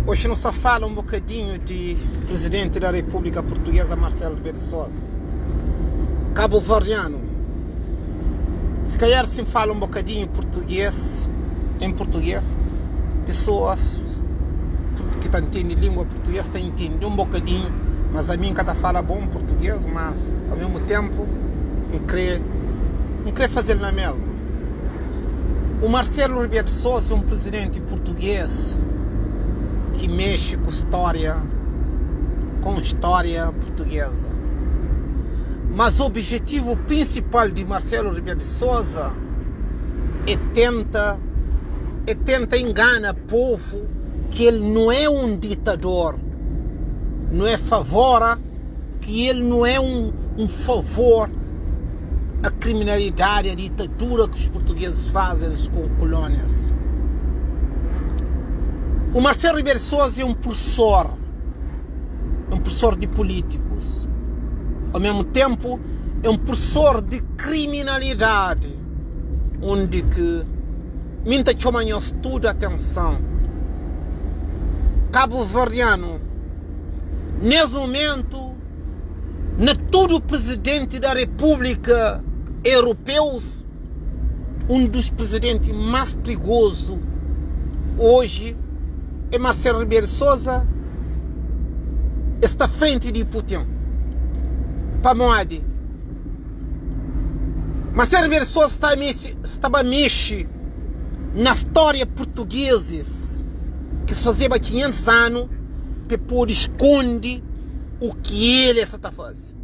Hoje não se fala um bocadinho de Presidente da República Portuguesa Marcelo Rebelo de Sousa, cabo-verdiano. Se calhar se fala um bocadinho português, em português, pessoas que entendem língua portuguesa têm entendido um bocadinho, mas a mim cada fala bom português, mas ao mesmo tempo não quer fazer na mesma. O Marcelo Rebelo de Sousa é um presidente português que mexe com história portuguesa. Mas o objetivo principal de Marcelo Rebelo de Sousa é tentar enganar o povo que ele não é um ditador, não é favor, que ele não é um favor à criminalidade, à ditadura que os portugueses fazem com colônias. O Marcelo Rebelo de Sousa é um professor de políticos. Ao mesmo tempo, é um professor de criminalidade, onde que muita chama toda a atenção. Cabo-verdiano, nesse momento, na todo presidente da República europeus, um dos presidentes mais perigosos hoje é Marcelo Rebelo de Sousa, está à frente de Putin. Para Moadi. Marcelo Rebelo de Sousa estava a mexer na história portuguesa que se fazia há 500 anos para poder esconder o que ele está fazendo.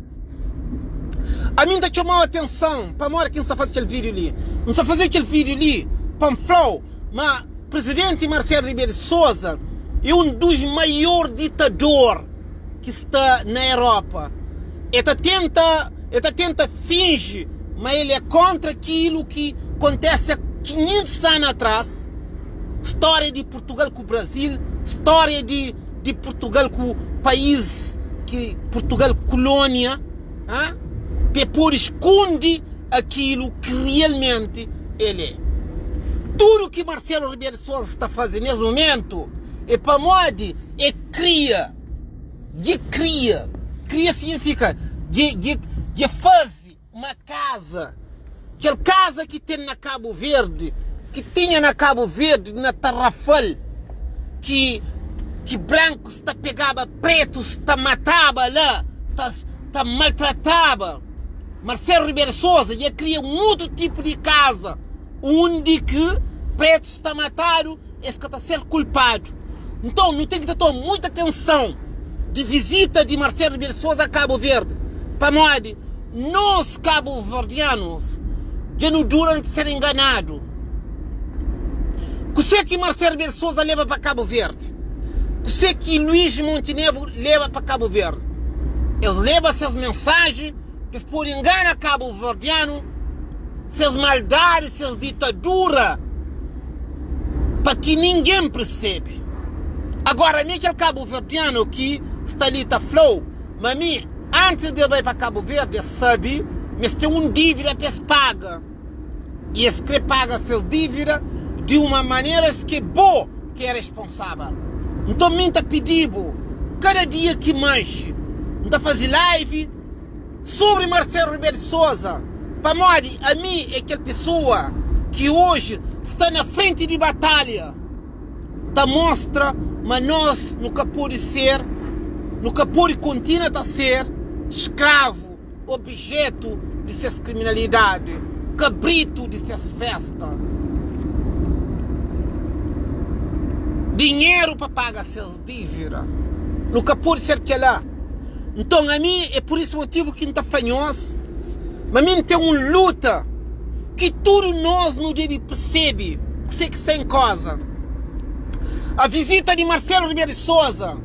A mim está chamando a atenção para Moadi que não está fazendo aquele vídeo ali. Não está fazendo aquele vídeo ali para falar, mas o presidente Marcelo Rebelo de Sousa é um dos maiores ditadores que está na Europa. Ele tenta fingir, mas ele é contra aquilo que acontece há 500 anos atrás. História de Portugal com o Brasil, história de Portugal com o país, que Portugal colônia, para por esconder aquilo que realmente ele é. Tudo que Marcelo Rebelo de Sousa está fazendo nesse momento é para modo cria. Cria significa de fazer uma casa. Aquela casa que tem na Cabo Verde, que tinha na Cabo Verde, na Tarrafal, que branco está pegava, preto está matava lá, está maltratava. Marcelo Rebelo de Sousa ia criar um outro tipo de casa, onde que pretos está matado, esse que está sendo culpado. Então não tem que ter muita atenção de visita de Marcelo Rebelo de Sousa a Cabo Verde. Para nós, nós cabo-verdianos, já não duram de ser enganados. O que é que Marcelo Rebelo de Sousa leva para Cabo Verde? O que é que Luís Montenegro leva para Cabo Verde? Eles levam essas mensagens, eles podem enganar cabo-verdiano, essas maldades, essas ditaduras, para que ninguém percebe. Agora, aquele cabo-verdiano que está ali, está flow, mas antes de ir para Cabo Verde, sabe, mas tem um dívida para se pagar. E esse que paga essas dívidas de uma maneira que é boa, que é responsável. Então, me está pedindo, cada dia que manche, está fazendo live sobre Marcelo Rebelo de Sousa. Para a mim é aquela pessoa que hoje está na frente de batalha, está mostra, mas nós nunca pode ser, nunca pode continuar a ser escravo, objeto de suas criminalidades, cabrito de suas festas, dinheiro para pagar suas dívidas, nunca pode ser que lá. Então a mim é por esse motivo que não está fanhoso, mas a mim tem uma luta que todos nós não devemos perceber, que sei que está em casa. A visita de Marcelo Rebelo de Sousa,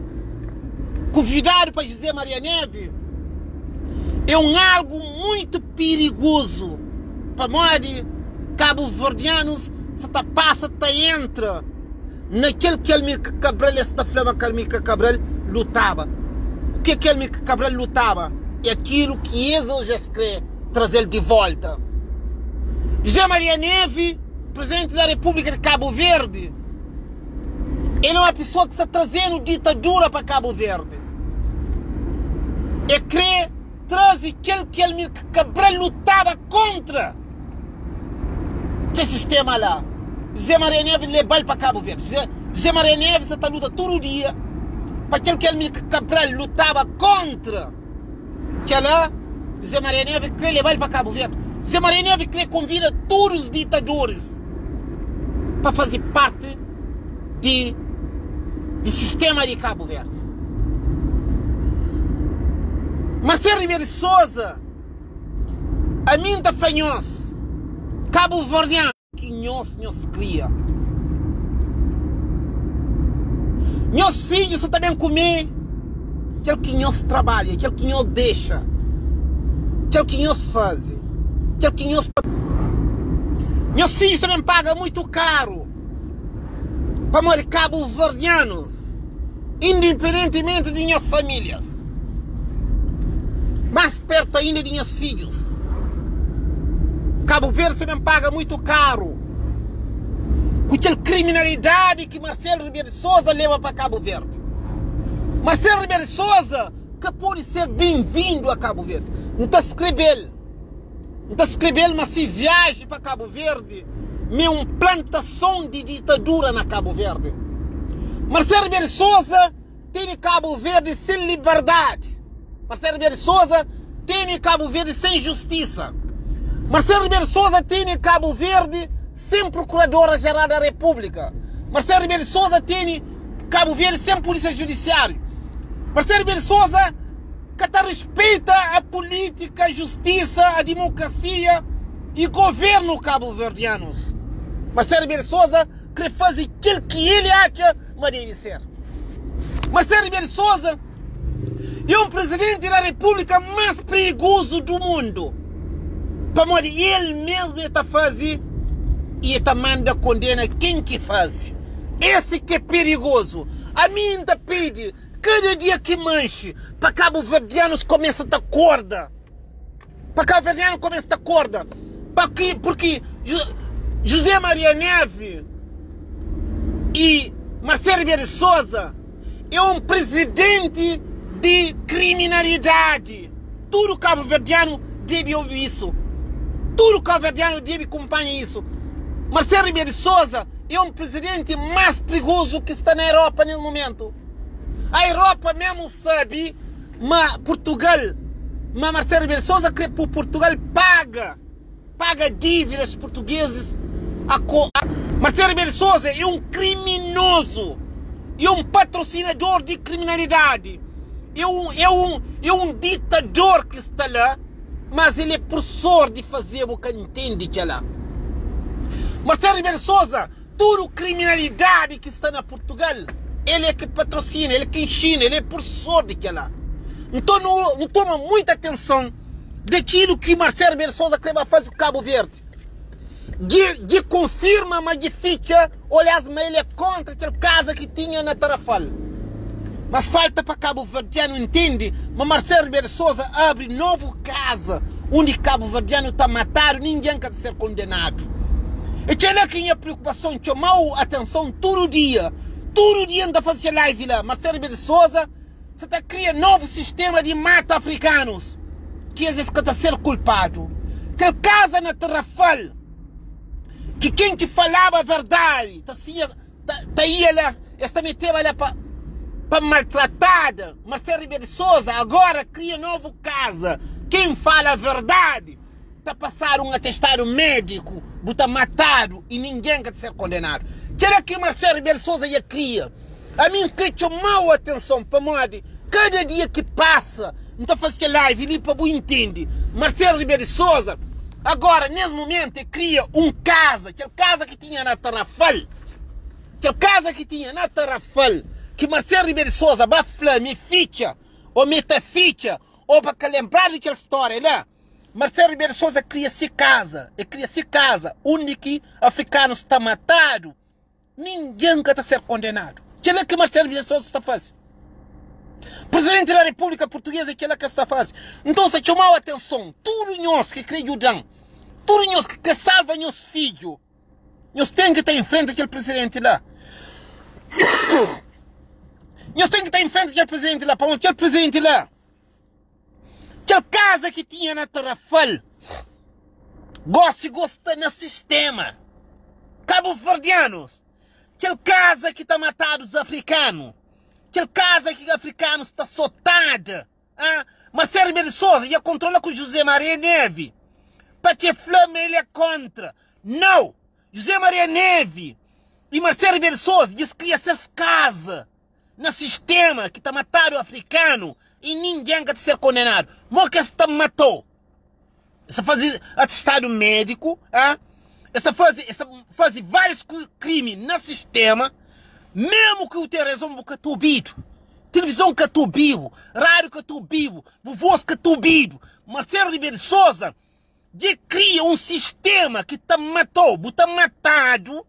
convidado para José Maria Neves, é algo muito perigoso para nós, cabo-verdianos, se passa, entra naquele que Helmica Cabral, esta flama que Helmica Cabral lutava. O que Helmica Cabral lutava? É aquilo que eles hoje querem trazer de volta. José Maria Neves, presidente da República de Cabo Verde, Ele é uma pessoa que está trazendo ditadura para Cabo Verde. E quer trazer aquele que ele Cabral lutava contra esse sistema lá. José Maria Neves levou para Cabo Verde. José Maria Neves está luta todo dia para aquele que ele Cabral lutava contra. Que lá, José Maria Neves quer levar para Cabo Verde. José Maria Neves quer convidar todos os ditadores para fazer parte do sistema de Cabo Verde. Marcelo Ribeiro Souza, a mim da fanhos, Cabo Verdeano, que nós cria. Meus filhos também comer aquilo que nós trabalha, aquilo que nós deixa, aquilo que nós faz, aquilo que nós... Meus filhos também pagam muito caro para morar Cabo Verdeanos, independentemente de minhas famílias. Mais perto ainda de meus filhos. Cabo Verde também paga muito caro com aquela criminalidade que Marcelo Ribeiro Souza leva para Cabo Verde. Marcelo Ribeiro Souza, que pode ser bem-vindo a Cabo Verde. Não está escrevendo. Não está escrevendo, mas se viaja para Cabo Verde, é uma plantação de ditadura na Cabo Verde. Marcelo Ribeiro Souza tem Cabo Verde sem liberdade. Marcelo Ribeiro Souza tem Cabo Verde sem justiça. Marcelo Ribeiro Souza tem Cabo Verde sem Procuradora-Geral da República. Marcelo Ribeiro Souza tem Cabo Verde sem Polícia Judiciária. Marcelo Ribeiro Souza que respeita a política, a justiça, a democracia e governo cabo-verdianos. Marcelo Ribeiro Souza quer fazer aquilo que ele acha que deve ser. Marcelo Ribeiro Souza é um presidente da República mais perigoso do mundo. Para ele mesmo está fazendo e está manda condena quem que faz. Esse que é perigoso. A mim ainda pede, cada dia que manche, para cabo-verdianos começa a dar corda. Para cabo-verdianos começa a dar corda. Porque José Maria Neves e Marcelo Ribeiro Souza é um presidente de criminalidade. Todo cabo-verdiano deve ouvir isso. Todo cabo-verdiano deve acompanhar isso. Marcelo Ribeiro Souza é um presidente mais perigoso que está na Europa nesse momento. A Europa mesmo sabe, mas Portugal, mas Marcelo Ribeiro Souza quer que Portugal paga dívidas portugueses. Marcelo Ribeiro Souza é um criminoso, é um patrocinador de criminalidade, é um ditador que está lá, mas ele é professor de fazer o que entende que é lá. Marcelo Ribeiro Souza, toda criminalidade que está na Portugal, ele é que patrocina, ele é que ensina, ele é professor de que é lá. Então não toma muita atenção daquilo que Marcelo Ribeiro Souza quer fazer com Cabo Verde. De confirma, mas de ficha, olha, mas ele é contra aquela casa que tinha na Tarrafal. Mas falta para Cabo Verdeano, entende? Mas Marcelo Ribeiro Souza abre nova casa, onde Cabo Verdeano está matado, ninguém quer ser condenado. E que é lá que minha preocupação, chamar atenção todo dia anda a fazer live lá. Marcelo Ribeiro Souza, você está criando novo sistema de mata africanos, que às vezes está ser culpado. Que casa na Tarrafal, que quem que falava a verdade, ia lá, esta meteva lá para maltratada. Marcelo Ribeiro Souza agora cria nova casa. Quem fala a verdade, está passar um atestado médico, está matado e ninguém quer ser condenado. Que era que Marcelo Ribeiro Souza ia criar. A mim que chamou a atenção para modo, cada dia que passa, não está fazendo live, ele para entender. Marcelo Ribeiro Souza agora, nesse momento, cria casa, aquela casa que tinha na Tarrafal. Aquela casa que tinha na Tarrafal, que Marcelo Ribeiro Souza vai falar, me ficha, ou meta ficha, ou para lembrar daquela história lá. Marcelo Ribeiro Souza cria-se casa, onde que africanos estão matados, ninguém quer ser condenado. Que é que Marcelo Ribeiro Souza está fazendo? Presidente da República Portuguesa, que é que está fazendo? Então, se chamou a atenção, todos nós que acreditam, todos nós que salvam nossos filhos, nós temos que estar em frente daquele presidente lá. Nós temos que estar em frente daquele presidente lá, para aquele presidente lá. Aquela casa que tinha na Tarrafal. Gosta no sistema. Cabo-verdianos. Aquela casa que está matando os africanos. Aquela casa que os africanos estão soltados. Marcelo Rebelo de Sousa ia controlar com José Maria Neve. Para que Flama ele é contra. Não. José Maria Neve e Marcelo Rebelo de Sousa diz que cria essas casas no sistema que está matando o africano e ninguém quer ser condenado. Moca está matou. Essa faz atestado médico, essa faz vários crimes no sistema, mesmo que o tenha razão que tu bido, televisão que tu bido, rádio que tu bido, voz que tu bido. Marcelo Rebelo de Sousa de cria um sistema que está matou, está matado,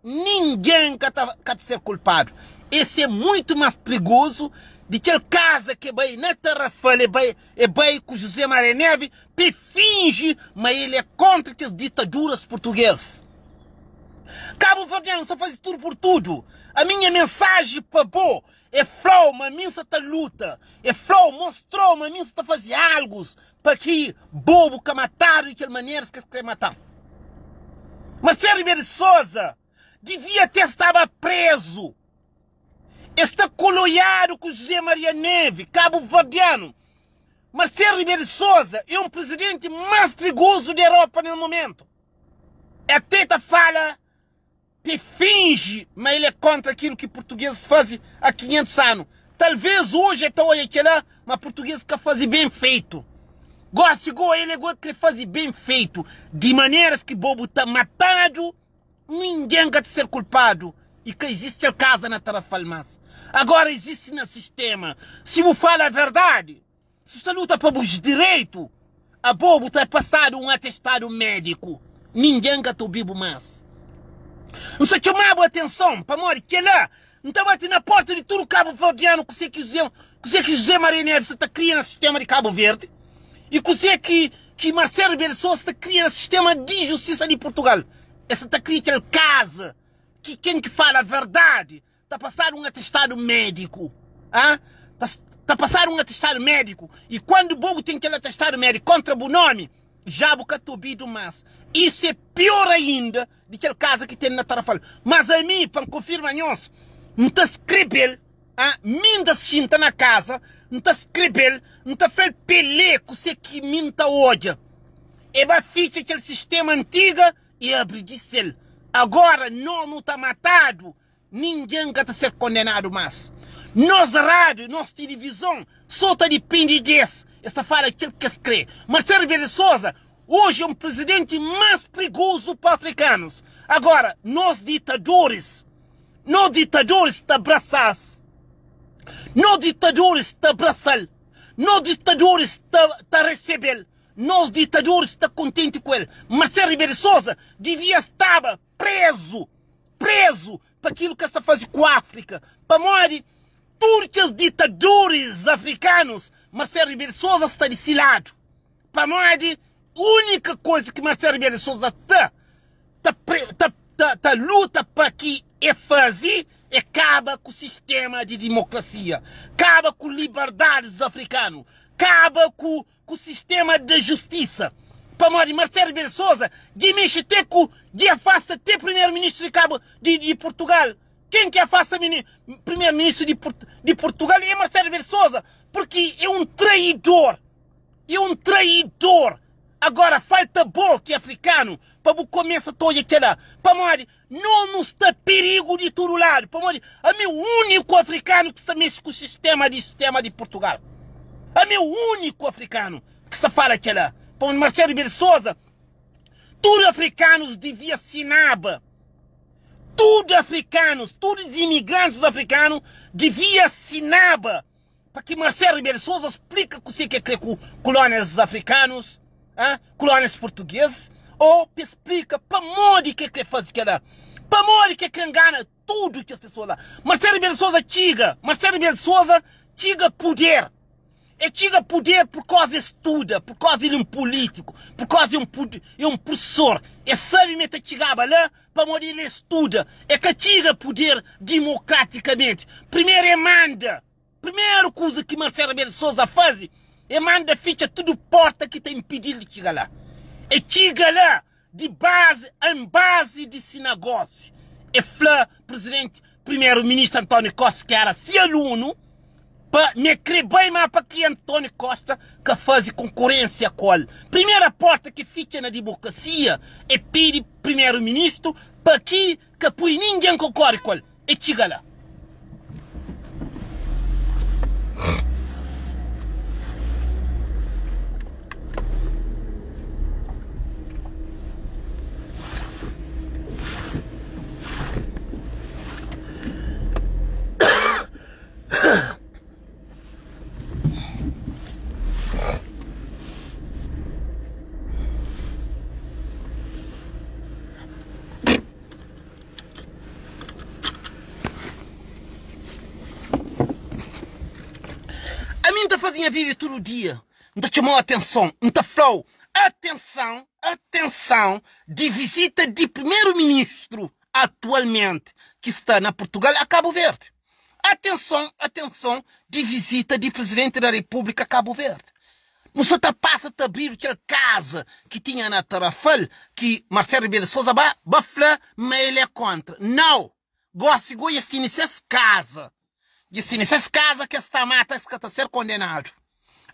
ninguém quer ser culpado. Esse é muito mais perigoso de aquela casa que vai na Tarrafal e vai com José Maria Neve que finge, mas ele é contra as ditaduras portuguesas. Cabo-verdiano só faz tudo por tudo. A minha mensagem para Bo é flow, mas minha está luta. É flow, mostrou, mas minha está fazendo algo para que bobo que mataram e que maneiras que quer matar. Marcelo Rebelo de Sousa devia ter estado preso. Está coloiado com José Maria Neve, cabo-verdiano. Marcelo Rebelo de Sousa é um presidente mais perigoso da Europa no momento. Até fala que finge, mas ele é contra aquilo que portugueses fazem há 500 anos. Talvez hoje até olha aquela, mas português que faz bem feito. Gosta ele que faz bem feito, de maneiras que bobo está matado, ninguém quer ser culpado. E que existe a casa na Tarrafal mais. Agora existe no sistema. Se você fala a verdade, se você luta para os direitos, a bobo está passado um atestado médico. Ninguém quer tu bibo mais. Não se chamava atenção para morrer que lá, não está batendo na porta de todo o cabo-verdiano que você que José Maria Neves está criando o sistema de Cabo Verde e que Marcelo Rebelo de Sousa está criando o sistema de justiça de Portugal. Essa está criando aquela casa que quem que fala a verdade está passando um atestado médico. Está passando um atestado médico e quando o bobo tem aquele atestado médico contra o nome, já boca tubido mais. Isso é pior ainda do que aquele caso que tem na Tarrafal. Mas a mim, para confirmar nós, não está escrevendo, minda cinta na casa, não está escrevendo, não está fazendo pelé com você que minta hoje. É para ficar aquele sistema antigo e abrir de céu. Agora, não está matado, ninguém quer ser condenado mais. Nós rádio, nossa televisão, só está depende disso. Esta fala aquilo que escreve. Marcelo Rebelo de Sousa hoje é um presidente mais perigoso para africanos. Agora, nós ditadores está abraçados. Nós ditadores está abraçados. Nós ditadores está recebendo. Nós ditadores está contente com ele. Marcelo Rebelo de Sousa devia estar preso para aquilo que está fazendo com a África. Para morrer, todos os ditadores africanos, Marcelo Rebelo de Sousa está desse lado. Para morrer, a única coisa que Marcelo Rebelo de Sousa está luta para que é fazer é acaba com o sistema de democracia, acaba com a liberdade dos africanos, acaba com o sistema de justiça. Para morrer, Marcelo Rebelo de Sousa de mexe até com, de afasta até primeiro-ministro de Portugal. Quem que afasta primeiro-ministro de Portugal é Marcelo Rebelo de Sousa, porque é um traidor. É um traidor. Agora falta bom que é africano para começar toda aquela. Para morrer, não está perigo de todo lado. Para morrer, é meu único africano que está mexe com o sistema de Portugal. É meu único africano que se fala aquela. Para Marcelo Rebelo de Sousa, todos os africanos deviam assinar. Todos africanos, todos os imigrantes africanos deviam assinar para que Marcelo Rebelo de Sousa explique o que é com colônias africanos, colônias portuguesas, ou explica para onde que faz aquela, para onde que engana tudo que as pessoas lá. Marcelo Rebelo de Sousa tiga, Marcelo Rebelo de Sousa tiga poder. E chega poder por causa estuda, por causa ele é um político, por causa é um professor. E sabe meter chegava lá para morrer ele estuda. É que chega poder democraticamente. Primeiro é manda. Primeira coisa que Marcelo Rebelo de Sousa faz é manda ficha tudo porta que tem impedido de chegar lá. E chega lá de base em base de esse negócio. E fala presidente, primeiro-ministro António Costa, que era seu aluno, para me crer bem mais para que António Costa que faz concorrência com ele. Primeira porta que fica na democracia é pedir primeiro-ministro para que põe ninguém concorre com ele. E chega lá. A mim está fazendo vídeo todo dia, não chamou a atenção, não falou atenção de visita de primeiro-ministro atualmente que está na Portugal a Cabo Verde. Atenção de visita de presidente da República a Cabo Verde. Não se passa a abrir aquela casa que tinha na Tarrafal, que Marcelo Rebelo de Sousa vai falar, mas ele é contra. Não! Gosto de assim nessas casas. E se nessas casas que está mata, que está ser condenado.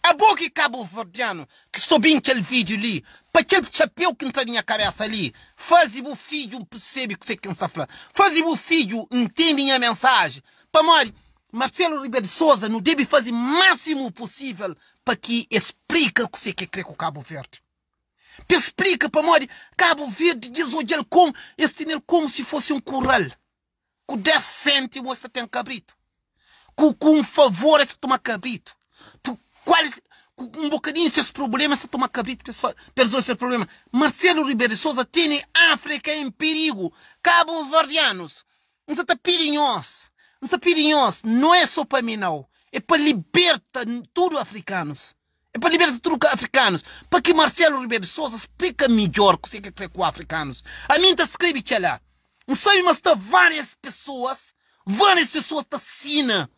A boca Cabo Verdeano, que estou bem aquele vídeo ali, para aquele chapéu que entra na minha cabeça ali, faz o filho percebe que você quer falar. Faz o filho entende a mensagem. Para morrer, Marcelo Rebelo de Sousa não deve fazer o máximo possível para que explique o que você quer crer com o Cabo Verde. Para explica para morrer, Cabo Verde diz hoje ele como se fosse um curral. Com 10 cêntimos você tem cabrito. Com um favor você toma cabrito. Com um bocadinho desses problemas você toma cabrito para resolver esse problema. Marcelo Rebelo de Sousa tem África em perigo. Cabo Verdeanos, não está perigoso. Não está perigoso. Não é só para mim não. É para libertar tudo africanos. É para libertar tudo africanos. Para que Marcelo Rebelo de Sousa explica melhor o que você quer crer com africanos. A mim está escreve que lá. Não sabe, mas está várias pessoas estão assinando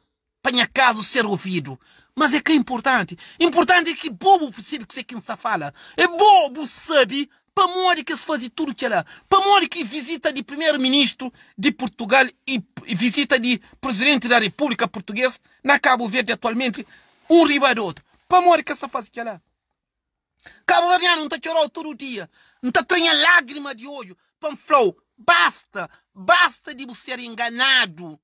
para minha caso ser ouvido. Mas é que é importante. Importante é que bobo percebe que você quem se fala. É bobo sabe para morrer que se faz tudo que lá. Para morrer que visita de primeiro-ministro de Portugal e visita de presidente da República Portuguesa na Cabo Verde atualmente um riba do outro. Para morrer que se faz que lá. Cabo Verdeano não está chorando todo dia. Não está treinando lágrima de olho. Panflow, basta de você ser enganado.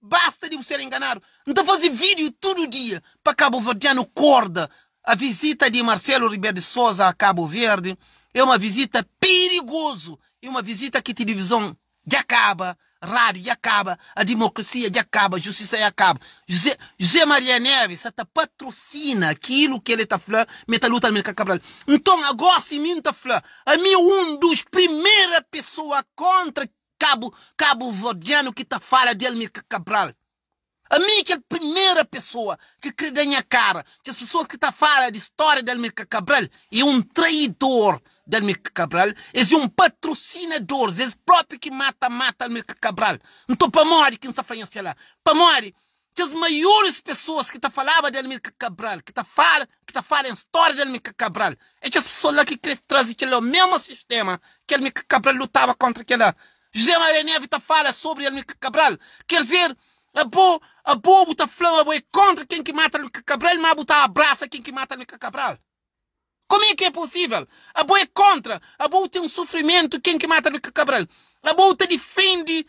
Basta de você ser enganado. Não está fazendo vídeo todo dia para Cabo Verdeano corda. A visita de Marcelo Rebelo de Sousa a Cabo Verde é uma visita perigosa. É uma visita que a televisão já acaba, rádio já acaba, a democracia já acaba, a justiça já acaba. José Maria Neves até patrocina aquilo que ele está falando, meta luta América Cabral. Então agora se mim está falando, a mim um dos primeiras pessoas contra Cabo Verdeano que está falando de América Cabral. A mim que é a primeira pessoa que crê na minha cara que as pessoas que estão falando de história de América Cabral é um traidor de América Cabral, é um patrocinador, é o próprio que mata América Cabral. Então para morrer quem está falando lá, para morrer que as maiores pessoas que falavam de América Cabral, que falando a história de América Cabral, é que as pessoas lá que trazem aquele mesmo sistema que América Cabral lutava contra aquela. José Maria Neves fala sobre América Cabral, quer dizer, a bobo está falando contra quem que mata América Cabral, mas a abraça quem que mata América Cabral. Como é que é possível? A boa é contra, a boa tem um sofrimento quem que mata América Cabral. A boa defende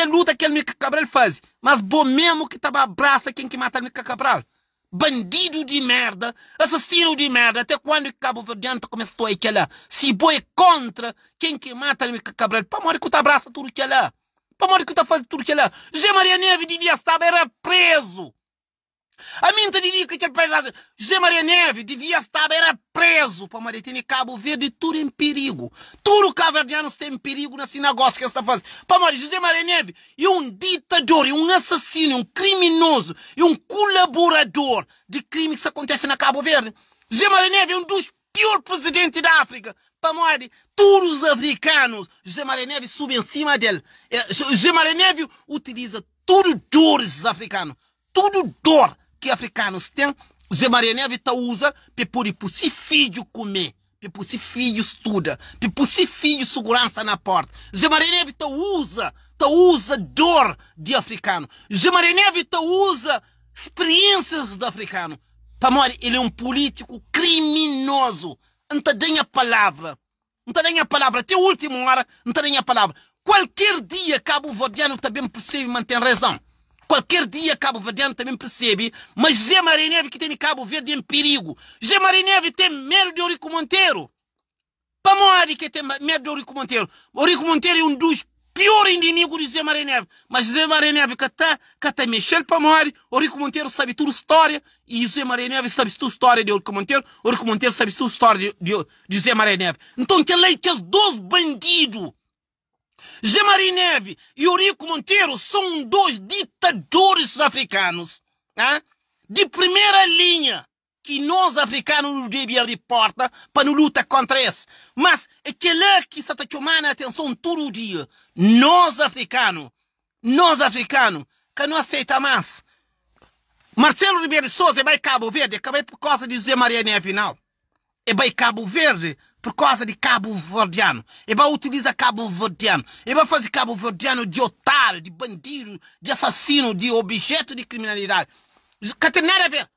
a luta que América Cabral faz, mas boa mesmo que abraça quem que mata América Cabral. Bandido de merda, assassino de merda, até quando Cabo Verdeano começou a lá. Se boa é contra quem que mata América Cabral, para morrer que abraça tudo que é lá. Para morrer que faz tudo que é lá. José Maria Neves devia estar, era preso. A mim te diria que aquele país, José Maria Neves devia estar, era preso para Maritim Cabo Verde, tudo em perigo. Tudo cabo-verdiano está em perigo nesse negócio que está fazendo. Para Maritim, José Maria Neves é um ditador, é um assassino, um criminoso, é um colaborador de crime que se acontece na Cabo Verde. José Maria Neves é um dos piores presidentes da África. Para Maritim, todos os africanos, José Maria Neves sube em cima dele. José Maria Neves utiliza tudo dores africanos, tudo dor que africanos têm, Zé Maria Neves usa para poder si filho comer, para si filho estuda, para si filho segurança na porta. Zé Maria Neves usa dor de africano. Zé Maria Neves usa experiências de africano. Para morrer, ele é um político criminoso. Não te dê a palavra. Não te dê a palavra. Até a última hora, não te dê a palavra. Qualquer dia, cabo-verdiano também percebe e mantém razão. Qualquer dia cabo-verdiano também percebe, mas José Maria Neves que tem Cabo Verde em perigo. José Maria Neves tem medo de Eurico Monteiro. Para morrer que tem medo de Eurico Monteiro. Eurico Monteiro é um dos piores inimigos de José Maria Neves. Mas José Maria Neves que está mexendo para morrer, Eurico Monteiro sabe toda a história e José Maria Neves sabe toda a história de Eurico Monteiro. Eurico Monteiro sabe toda a história de José Maria Neves. Então que lei que os dois bandidos, José Maria Neves e Eurico Monteiro, são dois ditadores africanos, de primeira linha, que nós africanos não devemos reportar para não lutar contra isso. Mas é que lá que se está chamando a atenção todo dia. Nós africanos, que não aceita mais. Marcelo Ribeiro de Souza vai Cabo Verde, acabei por causa de José Maria Neves, não. É vai Cabo Verde por causa de cabo-verdiano. E vai utilizar cabo-verdiano. E vai fazer cabo-verdiano de otário, de bandido, de assassino, de objeto de criminalidade. Que tem nada a ver.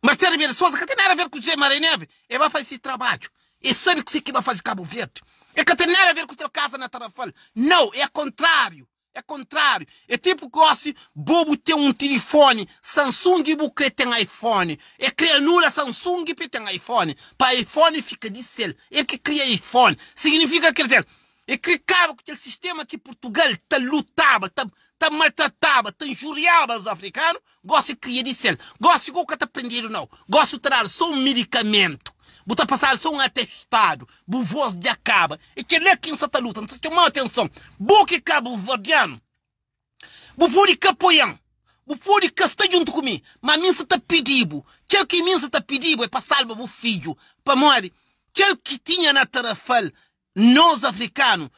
Marcelo Ribeiro de Souza, que tem nada a ver com o José Maria Neves. Ele vai fazer esse trabalho. E sabe que você que vai fazer Cabo Verde. É que tem nada a ver com a casa na Tarrafal. Não, é contrário. É contrário. É tipo que assim, bobo tem um telefone, Samsung e Bucre tem iPhone. É crianula Samsung e tem iPhone. Para iPhone fica de cel. É que cria iPhone. Significa, quer dizer, é que acaba com aquele sistema que Portugal lutava, maltratava, injuriava os africanos. Gosta de criar de cel. Gosta de que está aprendido não. Gosta de tirar só um medicamento. Botar passar só um atestado, o voz de acaba. E que é quem está lutando, não se chama atenção. Boque cabo-verdiano, o pode capoião, o pode estar junto comigo, mas mim se está pedindo, aquele que mim se está pedindo é para salvar o filho, para morrer. Aquele que tinha na Tarrafal, nós africanos,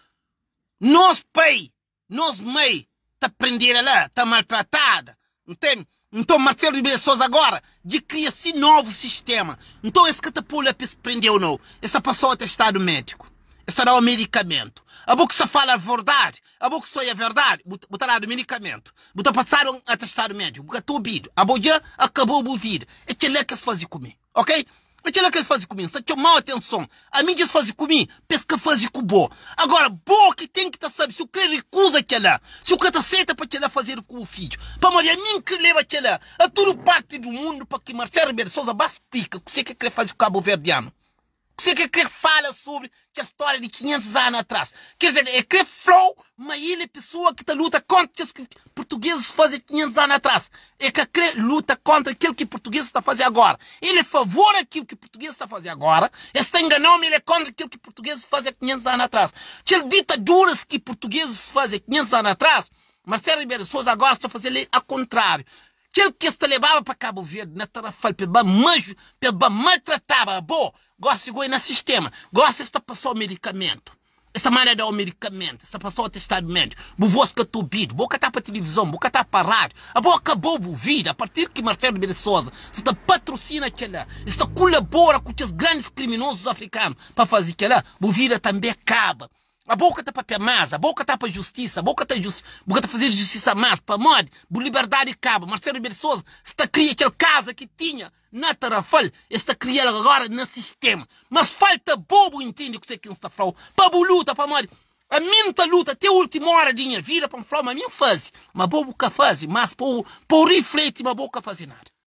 nós pai, nós mãe, está prendida lá, está maltratada, entende? Então, Marcelo Ribeiro de Souza agora, de cria-se novo sistema. Então, esse catapulta para se prender ou não. Essa passou atestado médico. Essa dá o medicamento. A boca só fala a verdade. A boca só é a verdade. Botará do medicamento. Botar passar um atestado médico. Botar o ouvido. A boca acabou a vida. É que ele que se faz comigo. Ok? É que ele que faz comigo. Só que mal atenção. A mídia se faz comigo. Pesca faz com boa. Agora, boa que tem que estar sabe. Se o cara recusa aquela. Se o cara aceita para aquela fazer com o filho. Para morrer, a mim que leva aquela. A toda parte do mundo para que Marcelo Ribeiro de Souza explica o que você quer fazer com o cabo-verdiano. Você quer fala sobre a história de 500 anos atrás. Quer dizer, é que flow, mas ele é pessoa que luta contra o que os portugueses fazem 500 anos atrás. É que luta contra aquilo que os portugueses estão fazendo agora. Ele é a favor daquilo que os portugueses estão fazendo agora. Ele está enganando, ele é contra aquilo que os portugueses fazem 500 anos atrás. Aquelas ditaduras que os portugueses fazem 500 anos atrás, Marcelo Ribeiro de Souza agora está fazendo ao contrário. Aquele que se levava para Cabo Verde, na Tarrafal, pelo maltratava, boa, gosta de ir no sistema, gosta de passar o medicamento. Essa maneira de dar o medicamento, essa passou o atestado médico, o voz que tu bido, boca tá para televisão, boca tá para rádio, a boca acabou a vida, a partir que Marcelo Ribeiro de Souza está patrocina aquela, está colabora com os grandes criminosos africanos para fazer aquela, a vida também acaba. A boca está para mais, a boca está para justiça, a boca está fazer justiça mais, para morte, por liberdade acaba. Marcelo Ribeiro de Souza está criando aquela casa que tinha na Tarrafal, está criando agora no sistema. Mas falta bobo, entende o que você quer está falando, para luta, para morte. A minha luta até a última hora de minha vida para falar, mas a minha faz, mas bobo que faz, mas por refletir, mas boca faz nada.